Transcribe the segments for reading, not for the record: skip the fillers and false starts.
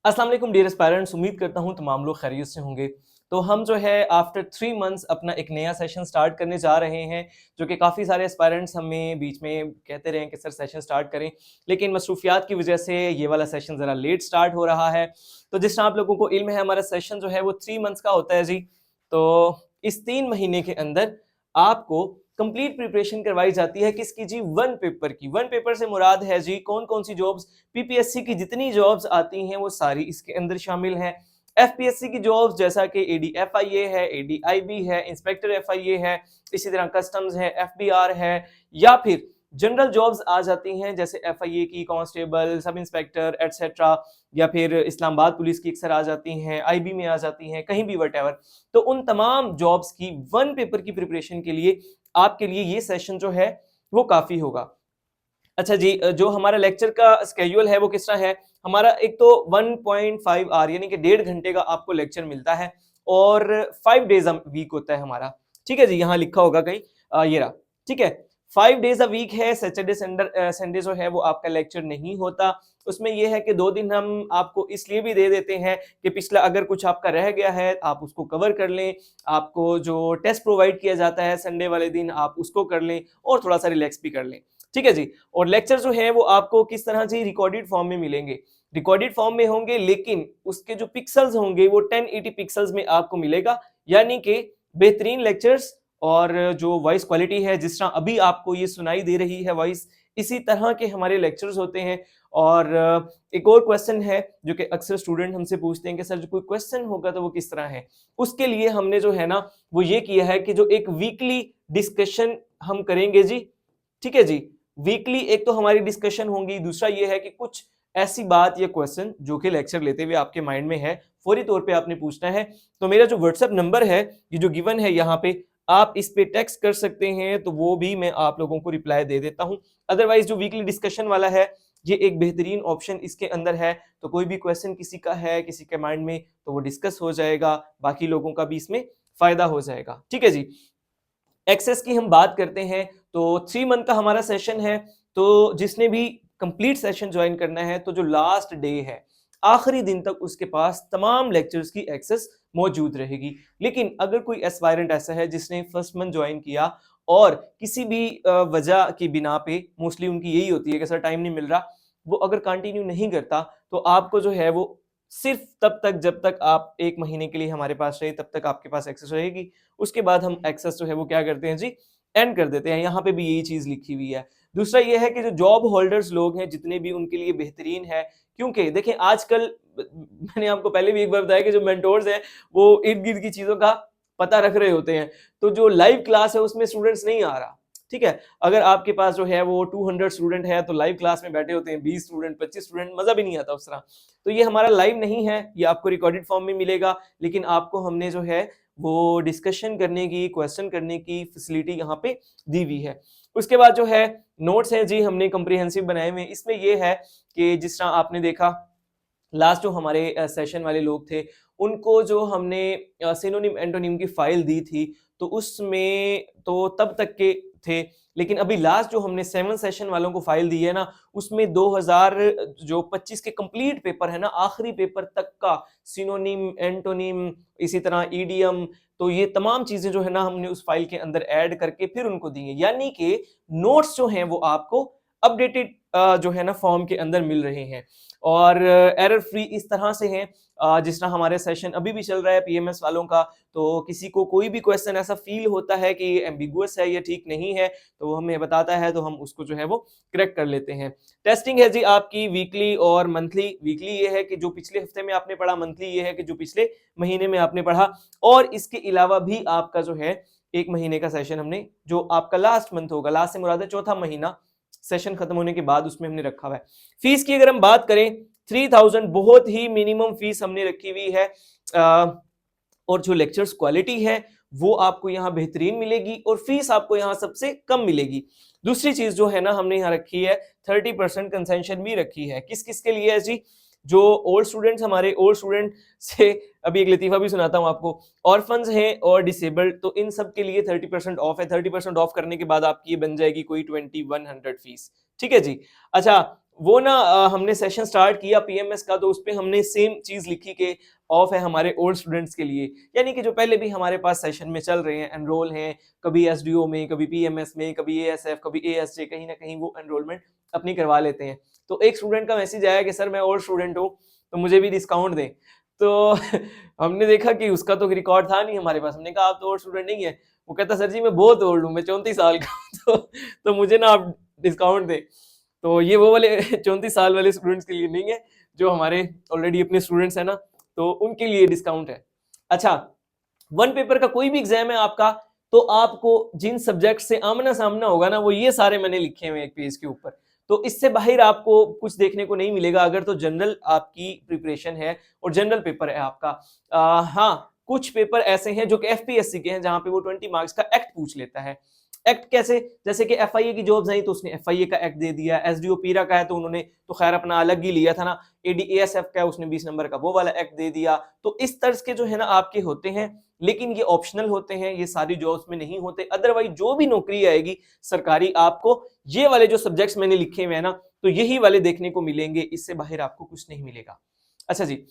अस्सलाम वालेकुम dear aspirants, उम्मीद करता हूँ तमाम लोग खैरियत से होंगे। तो हम जो है आफ्टर 3 मंथ्स अपना एक नया सेशन स्टार्ट करने जा रहे हैं, जो कि काफ़ी सारे एस्पायरेंट्स हमें बीच में कहते रहे हैं कि सर सेशन स्टार्ट करें, लेकिन मसरूफियात की वजह से ये वाला सेशन ज़रा लेट स्टार्ट हो रहा है। तो जिस तरह आप लोगों को इल्म है, हमारा सेशन जो है वो 3 मंथ्स का होता है जी। तो इस 3 महीने के अंदर आपको कंप्लीट प्रिपरेशन करवाई जाती है किसकी जी? वन पेपर की। वन पेपर से मुराद है जी कौन कौन सी जॉब्स, पीपीएससी की जितनी जॉब्स आती हैं वो सारी इसके अंदर शामिल हैं। एफपीएससी की जॉब्स जैसा कि एडीएफआईए है, एडीआईबी है, इंस्पेक्टर एफआईए है, इसी तरह कस्टम्स है, एफबीआर है, या फिर जनरल जॉब्स आ जाती हैं जैसे एफआईए की, कांस्टेबल, सब इंस्पेक्टर एटसेट्रा, या फिर इस्लामाबाद पुलिस की अक्सर आ जाती हैं, आईबी में आ जाती हैं, कहीं भी वटेवर। तो उन तमाम जॉब्स की वन पेपर की प्रिपरेशन के लिए आपके लिए ये सेशन जो है वो काफी होगा। अच्छा जी, जो हमारा लेक्चर का स्केड्यूल है वो किस तरह है? हमारा एक तो 1.5 आवर यानी कि 1.5 घंटे का आपको लेक्चर मिलता है और 5 डेज वीक होता है हमारा। ठीक है जी, यहाँ लिखा होगा कहीं, ये रहा। ठीक है, 5 डेज अ वीक है। सैटरडे संडे जो है वो आपका लेक्चर नहीं होता। उसमें ये है कि 2 दिन हम आपको इसलिए भी दे देते हैं कि पिछला अगर कुछ आपका रह गया है आप उसको कवर कर लें। आपको जो टेस्ट प्रोवाइड किया जाता है संडे वाले दिन आप उसको कर लें और थोड़ा सा रिलैक्स भी कर लें। ठीक है जी। और लेक्चर जो है वो आपको किस तरह से रिकॉर्डेड फॉर्म में मिलेंगे? रिकॉर्डेड फॉर्म में होंगे, लेकिन उसके जो पिक्सल्स होंगे वो 1080 पिक्सल्स में आपको मिलेगा, यानी कि बेहतरीन लेक्चर्स। और जो वॉइस क्वालिटी है, जिस तरह अभी आपको ये सुनाई दे रही है वॉइस, इसी तरह के हमारे लेक्चर्स होते हैं। और एक और क्वेश्चन है जो कि अक्सर स्टूडेंट हमसे पूछते हैं कि सर जो कोई क्वेश्चन होगा तो वो किस तरह है? उसके लिए हमने जो है ना वो ये किया है कि जो एक वीकली डिस्कशन हम करेंगे जी। ठीक है जी, वीकली एक तो हमारी डिस्कशन होंगी, दूसरा ये है कि कुछ ऐसी बात या क्वेश्चन जो कि लेक्चर लेते हुए आपके माइंड में है, फौरी तौर पे आपने पूछना है। तो मेरा जो व्हाट्सएप नंबर है, ये जो गिवन है यहाँ पे, आप इस पे टेक्स्ट कर सकते हैं, तो वो भी मैं आप लोगों को रिप्लाई दे देता हूँ। अदरवाइज जो वीकली डिस्कशन वाला है, ये एक बेहतरीन ऑप्शन इसके अंदर है। तो कोई भी क्वेश्चन किसी का है, किसी के माइंड में, तो वो डिस्कस हो जाएगा, बाकी लोगों का भी इसमें फायदा हो जाएगा। ठीक है जी। एक्सेस की हम बात करते हैं तो 3 मंथ का हमारा सेशन है। तो जिसने भी कंप्लीट सेशन ज्वाइन करना है, तो जो लास्ट डे है आखिरी दिन तक उसके पास तमाम लेक्चर्स की एक्सेस मौजूद रहेगी। लेकिन अगर कोई एस्पायरेंट ऐसा है जिसने फर्स्ट मंथ ज्वाइन किया और किसी भी वजह की बिना पे, मोस्टली उनकी यही होती है कि सर टाइम नहीं मिल रहा, वो अगर कंटिन्यू नहीं करता, तो आपको जो है वो सिर्फ तब तक जब तक आप 1 महीने के लिए हमारे पास रहे तब तक आपके पास एक्सेस रहेगी। उसके बाद हम एक्सेस जो है वो क्या करते हैं जी, एंड कर देते हैं। यहाँ पे भी यही चीज लिखी हुई है। दूसरा ये है कि जो जॉब होल्डर्स लोग हैं जितने भी, उनके लिए बेहतरीन है, क्योंकि देखें आजकल मैंने आपको पहले भी एक बार बताया कि जो मेंटोर्स हैं वो इर्द गिर्द की चीजों का पता रख रहे होते हैं। तो जो लाइव क्लास है उसमें स्टूडेंट्स नहीं आ रहा। ठीक है, अगर आपके पास जो है वो 200 स्टूडेंट है, तो लाइव क्लास में बैठे होते हैं 20 स्टूडेंट, 25 स्टूडेंट, मजा भी नहीं आता उस तरह। तो ये हमारा लाइव नहीं है, ये आपको रिकॉर्डेड फॉर्म में मिलेगा, लेकिन आपको हमने जो है वो डिस्कशन करने की, क्वेश्चन करने की फैसिलिटी यहाँ पे दी हुई है। उसके बाद जो है नोट्स हैं जी, हमने कम्प्रिहेंसिव बनाए हुए। इसमें ये है कि जिस तरह आपने देखा लास्ट जो हमारे सेशन वाले लोग थे, उनको जो हमने सिनोनिम एंटोनिम की फाइल दी थी, तो उसमें तो तब तक के थे, लेकिन अभी लास्ट जो हमने 7 सेशन वालों को फाइल दी है ना, उसमें 2025 के कंप्लीट पेपर है ना, आखिरी पेपर तक का सिनोनिम, एंटोनिम, इसी तरह ईडियम, तो ये तमाम चीजें जो है ना हमने उस फाइल के अंदर ऐड करके फिर उनको दी है। यानी कि नोट्स जो हैं वो आपको अपडेटेड जो है ना फॉर्म के अंदर मिल रहे हैं और एरर फ्री इस तरह से हैं। जिस तरह हमारे सेशन अभी भी चल रहा है पीएमएस वालों का, तो किसी को कोई भी क्वेश्चन ऐसा फील होता है कि ये एम्बिगुअस है, ये ठीक नहीं है, तो वो हमें बताता है, तो हम उसको जो है वो करेक्ट कर लेते हैं। टेस्टिंग है जी आपकी वीकली और मंथली। वीकली ये है कि जो पिछले हफ्ते में आपने पढ़ा, मंथली ये है कि जो पिछले महीने में आपने पढ़ा, और इसके अलावा भी आपका जो है 1 महीने का सेशन हमने, जो आपका लास्ट मंथ होगा, लास्ट से मुराद है चौथा महीना, सेशन खत्म होने के बाद उसमें हमने रखा हुआ है। फीस की अगर हम बात करें, 3000 बहुत ही मिनिमम फीस हमने रखी हुई है। और जो लेक्चर्स क्वालिटी है वो आपको यहाँ बेहतरीन मिलेगी और फीस आपको यहाँ सबसे कम मिलेगी। दूसरी चीज जो है ना हमने यहाँ रखी है, 30% कंसेशन भी रखी है। किस किस के लिए है जी? जो ओल्ड स्टूडेंट्स, हमारे ओल्ड स्टूडेंट से अभी एक लतीफा भी सुनाता हूँ आपको, ऑर्फन्स हैं और डिसेबल्ड, तो इन सब के लिए 30% ऑफ है। 30% ऑफ करने के बाद आपकी ये बन जाएगी कोई 2100 फीस। ठीक है जी। अच्छा, वो ना हमने सेशन स्टार्ट किया पीएमएस का, तो उसपे हमने सेम चीज लिखी कि ऑफ है हमारे ओल्ड स्टूडेंट्स के लिए, यानी कि जो पहले भी हमारे पास सेशन में चल रहे हैं, एनरोल हैं, कभी एसडीओ में, कभी पीएमएस में, कभी एएसएफ, कभी एएसजे, कहीं ना कहीं वो एनरोलमेंट अपनी करवा लेते हैं। तो एक स्टूडेंट का मैसेज आया कि सर मैं ओल्ड स्टूडेंट हूँ, तो मुझे भी डिस्काउंट दें। तो हमने देखा कि उसका तो रिकॉर्ड था नहीं हमारे पास, हमने कहा आप तो ओल्ड स्टूडेंट नहीं है। वो कहता सर जी मैं बहुत ओल्ड हूँ, मैं 34 साल का हूँ, तो मुझे ना आप डिस्काउंट दें। तो ये वो वाले 34 साल वाले स्टूडेंट्स के लिए नहीं है, जो हमारे ऑलरेडी अपने स्टूडेंट्स हैं ना, तो उनके लिए डिस्काउंट है। अच्छा, वन पेपर का कोई भी एग्जाम है आपका, तो आपको जिन सब्जेक्ट से आमना सामना होगा ना, वो ये सारे मैंने लिखे हुए एक पेज के ऊपर। तो इससे बाहर आपको कुछ देखने को नहीं मिलेगा अगर तो जनरल आपकी प्रिपरेशन है और जनरल पेपर है आपका। हाँ, कुछ पेपर ऐसे हैं जो कि एफपीएससी के हैं, जहां पे वो 20 मार्क्स का एक्ट पूछ लेता है। एक्ट कैसे? जैसे कि एफआईए की जॉब्स आई तो उसने एफआईए का एक्ट दे दिया, एसडीओ पीरा का है तो उन्होंने तो खैर अपना अलग ही लिया था ना, एडीएएसएफ का है उसने 20 नंबर का वो वाला एक्ट दे दिया। तो इस तर्ज के जो है ना आपके होते हैं, लेकिन ये ऑप्शनल होते हैं, ये सारी जॉब्स में नहीं होते। अदरवाइज जो भी नौकरी आएगी सरकारी, आपको ये वाले जो सब्जेक्ट्स मैंने लिखे हुए हैं ना, तो यही वाले देखने को मिलेंगे, इससे बाहर आपको कुछ नहीं मिलेगा। अच्छा जी,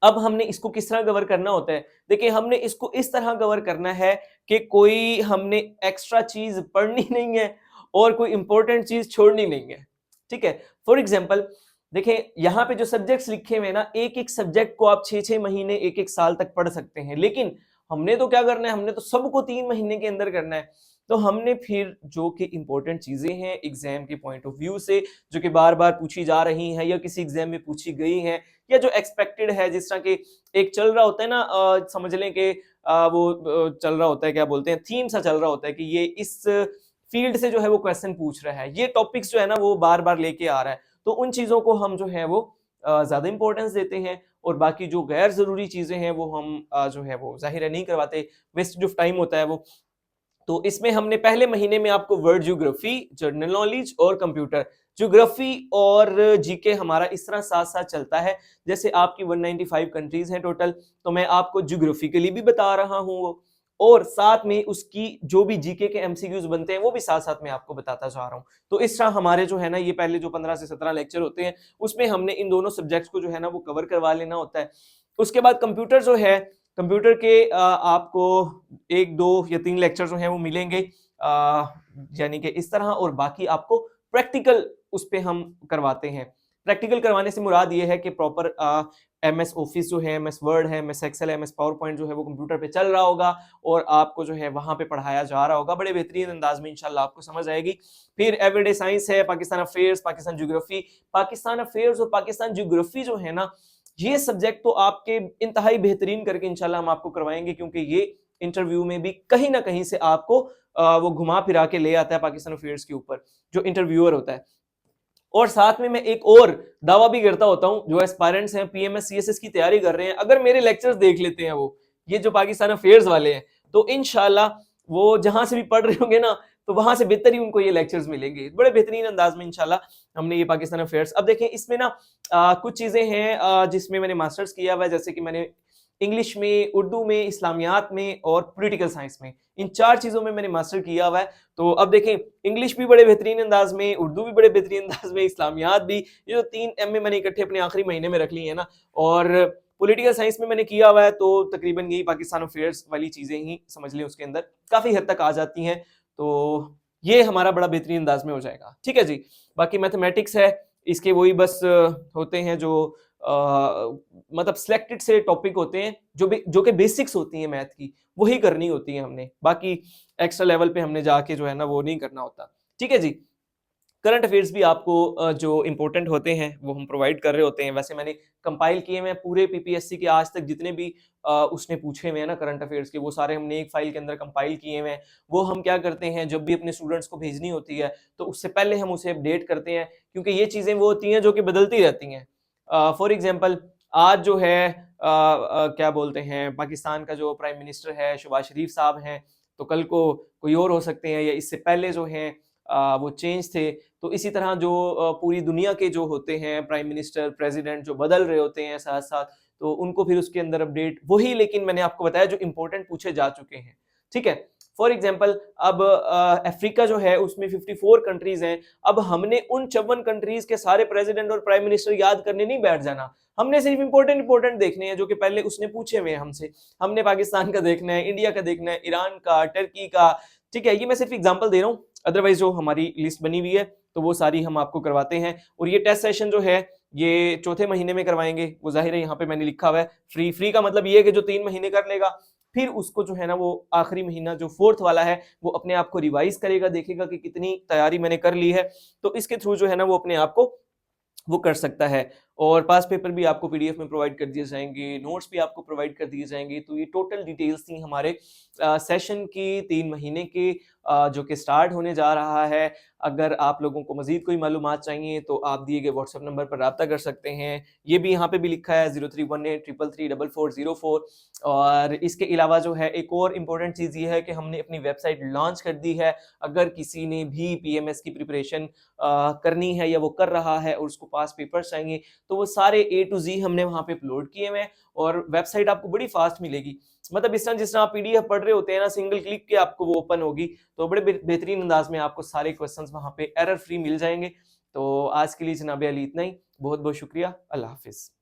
अब हमने इसको किस तरह कवर करना होता है? देखिए, हमने इसको इस तरह कवर करना है कि कोई हमने एक्स्ट्रा चीज पढ़नी नहीं है और कोई इंपॉर्टेंट चीज छोड़नी नहीं है। ठीक है, फॉर एग्जाम्पल देखिए यहाँ पे जो सब्जेक्ट्स लिखे हुए हैं ना, एक एक सब्जेक्ट को आप 6-6 महीने, एक एक साल तक पढ़ सकते हैं, लेकिन हमने तो क्या करना है, हमने तो सबको 3 महीने के अंदर करना है। तो हमने फिर जो कि इंपॉर्टेंट चीजें हैं एग्जाम के पॉइंट ऑफ व्यू से, जो कि बार बार पूछी जा रही हैं या किसी एग्जाम में पूछी गई हैं, या जो एक्सपेक्टेड है, जिस तरह के एक चल रहा होता है ना, समझ लें कि वो चल रहा होता है, क्या बोलते हैं, थीम सा चल रहा होता है कि ये इस फील्ड से जो है वो क्वेश्चन पूछ रहा है, ये टॉपिक्स जो है ना वो बार बार लेके आ रहा है। तो उन चीजों को हम जो है वो ज्यादा इंपॉर्टेंस देते हैं, और बाकी जो गैर जरूरी चीजें हैं वो हम जो है वो जाहिर है नहीं करवाते, वेस्टेज ऑफ टाइम होता है वो। तो इसमें हमने पहले महीने में आपको वर्ल्ड ज्योग्राफी, जनरल नॉलेज और कंप्यूटर, ज्योग्राफी और जीके हमारा इस तरह साथ साथ चलता है। जैसे आपकी 195 कंट्रीज हैं टोटल, तो मैं आपको ज्योग्राफी के लिए भी बता रहा हूँ, और साथ में उसकी जो भी जीके के एमसीक्यूज बनते हैं वो भी साथ साथ में आपको बताता जा रहा हूँ। तो इस तरह हमारे जो है ना ये पहले जो 15 से 17 लेक्चर होते हैं, उसमें हमने इन दोनों सब्जेक्ट्स को जो है ना वो कवर करवा लेना होता है। उसके बाद कंप्यूटर जो है, कंप्यूटर के आपको 1, 2 या 3 लेक्चर जो हैं वो मिलेंगे, यानी कि इस तरह, और बाकी आपको प्रैक्टिकल उस पे हम करवाते हैं। प्रैक्टिकल करवाने से मुराद ये है कि प्रॉपर एमएस ऑफिस जो है, एमएस वर्ड है, एमएस एक्सेल है, एमएस पावर पॉइंट जो है वो कंप्यूटर पे चल रहा होगा, और आपको जो है वहां पे पढ़ाया जा रहा होगा, बड़े बेहतरीन अंदाज में इंशाल्लाह आपको समझ आएगी। फिर एवरीडे साइंस है, Pakistan affairs, Pakistan geography. Pakistan affairs और पाकिस्तान ज्योग्राफी जो है ना, ये सब्जेक्ट तो आपके इंतहाई बेहतरीन करके इंशाल्लाह हम आपको करवाएंगे, क्योंकि ये इंटरव्यू में भी कहीं ना कहीं से आपको वो घुमा फिरा के ले आता है पाकिस्तान अफेयर्स के ऊपर, जो इंटरव्यूअर होता है। और साथ में मैं एक और दावा भी करता होता हूं, जो एस्पायरेंट्स हैं पीएमएस सीएसएस की तैयारी कर रहे हैं, अगर मेरे लेक्चर्स देख लेते हैं वो, ये जो पाकिस्तान अफेयर्स वाले हैं, तो इंशाल्लाह वो जहां से भी पढ़ रहे होंगे ना, तो वहां से बेहतर ही उनको ये लेक्चर्स मिलेंगे, बड़े बेहतरीन अंदाज में इंशाल्लाह हमने ये पाकिस्तान अफेयर्स। अब देखें इसमें ना कुछ चीजें हैं जिसमें मैंने मास्टर्स किया हुआ है, जैसे कि मैंने इंग्लिश में, उर्दू में, इस्लामियात में और पॉलिटिकल साइंस में, इन 4 चीजों में मैंने मास्टर किया हुआ है। तो अब देखें, इंग्लिश भी बड़े बेहतरीन अंदाज में, उर्दू भी बड़े बेहतरीन अंदाज में, इस्लामियात भी, ये जो 3 एमए मैंने इकट्ठे अपने आखिरी महीने में रख ली है ना, और पॉलिटिकल साइंस में मैंने किया हुआ है, तो तकरीबन यही पाकिस्तान अफेयर्स वाली चीजें ही समझ लें उसके अंदर काफी हद तक आ जाती हैं। तो ये हमारा बड़ा बेहतरीन अंदाज में हो जाएगा। ठीक है जी, बाकी मैथमेटिक्स है, इसके वही बस होते हैं जो मतलब सिलेक्टेड से टॉपिक होते हैं, जो कि बेसिक्स होती हैं मैथ की, वही करनी होती है हमने, बाकी एक्स्ट्रा लेवल पे हमने जाके जो है ना वो नहीं करना होता। ठीक है जी, करंट अफेयर्स भी आपको जो इंपॉर्टेंट होते हैं वो हम प्रोवाइड कर रहे होते हैं। वैसे मैंने कंपाइल किए हुए पूरे पीपीएससी के आज तक जितने भी उसने पूछे हुए हैं ना करंट अफेयर्स के, वो सारे हमने एक फाइल के अंदर कंपाइल किए हुए हैं। वो हम क्या करते हैं, जब भी अपने स्टूडेंट्स को भेजनी होती है तो उससे पहले हम उसे अपडेट करते हैं, क्योंकि ये चीजें वो होती हैं जो कि बदलती रहती हैं। फॉर एग्जाम्पल आज जो है क्या बोलते हैं, पाकिस्तान का जो प्राइम मिनिस्टर है शहबाज शरीफ साहब हैं, तो कल को कोई और हो सकते हैं, या इससे पहले जो हैं वो चेंज थे। तो इसी तरह जो पूरी दुनिया के जो होते हैं प्राइम मिनिस्टर, प्रेसिडेंट जो बदल रहे होते हैं साथ साथ, तो उनको फिर उसके अंदर अपडेट वही, लेकिन मैंने आपको बताया जो इंपॉर्टेंट पूछे जा चुके हैं। ठीक है, फॉर एग्जांपल अब अफ्रीका जो है उसमें 54 कंट्रीज हैं। अब हमने उन 54 कंट्रीज के सारे प्रेसिडेंट और प्राइम मिनिस्टर याद करने नहीं बैठ जाना, हमने सिर्फ इंपॉर्टेंट देखने हैं जो कि पहले उसने पूछे हुए हैं हमसे। हमने पाकिस्तान का देखना है, इंडिया का देखना है, ईरान का, टर्की का, ठीक है। ये मैं सिर्फ एग्जांपल दे रहा हूँ, अदरवाइज जो हमारी लिस्ट बनी हुई है तो वो सारी हम आपको करवाते हैं। और ये टेस्ट सेशन जो है ये चौथे महीने में करवाएंगे, वो जाहिर है यहाँ पे मैंने लिखा हुआ है फ्री। फ्री का मतलब ये है कि जो 3 महीने कर लेगा फिर उसको जो है ना वो आखिरी महीना जो 4th वाला है वो अपने आप को रिवाइज करेगा, देखेगा कि कितनी तैयारी मैंने कर ली है, तो इसके थ्रू जो है ना वो अपने आप को वो कर सकता है। और पास पेपर भी आपको पीडीएफ में प्रोवाइड कर दिए जाएंगे, नोट्स भी आपको प्रोवाइड कर दिए जाएंगे। तो ये टोटल डिटेल्स थी हमारे सेशन की 3 महीने के, जो कि स्टार्ट होने जा रहा है। अगर आप लोगों को मजीद कोई मालूमात चाहिए तो आप दिए गए व्हाट्सएप नंबर पर रब्ता कर सकते हैं। ये भी यहाँ पे भी लिखा है 0318333444। और इसके अलावा जो है एक और इम्पोर्टेंट चीज़ ये है कि हमने अपनी वेबसाइट लॉन्च कर दी है। अगर किसी ने भी पीएमएस की प्रिपरेशन करनी है या वो कर रहा है और उसको पास पेपर्स चाहिए तो वो सारे A to Z हमने वहाँ पे अपलोड किए हुए हैं। और वेबसाइट आपको बड़ी फास्ट मिलेगी, मतलब इस तरह जिस तरह आप पीडीएफ पढ़ रहे होते हैं ना, सिंगल क्लिक के आपको वो ओपन होगी, तो बड़े बेहतरीन अंदाज में आपको सारे क्वेश्चंस वहाँ पे एरर फ्री मिल जाएंगे। तो आज के लिए जनाब अली इतना ही, बहुत बहुत शुक्रिया, अल्लाह हाफिज।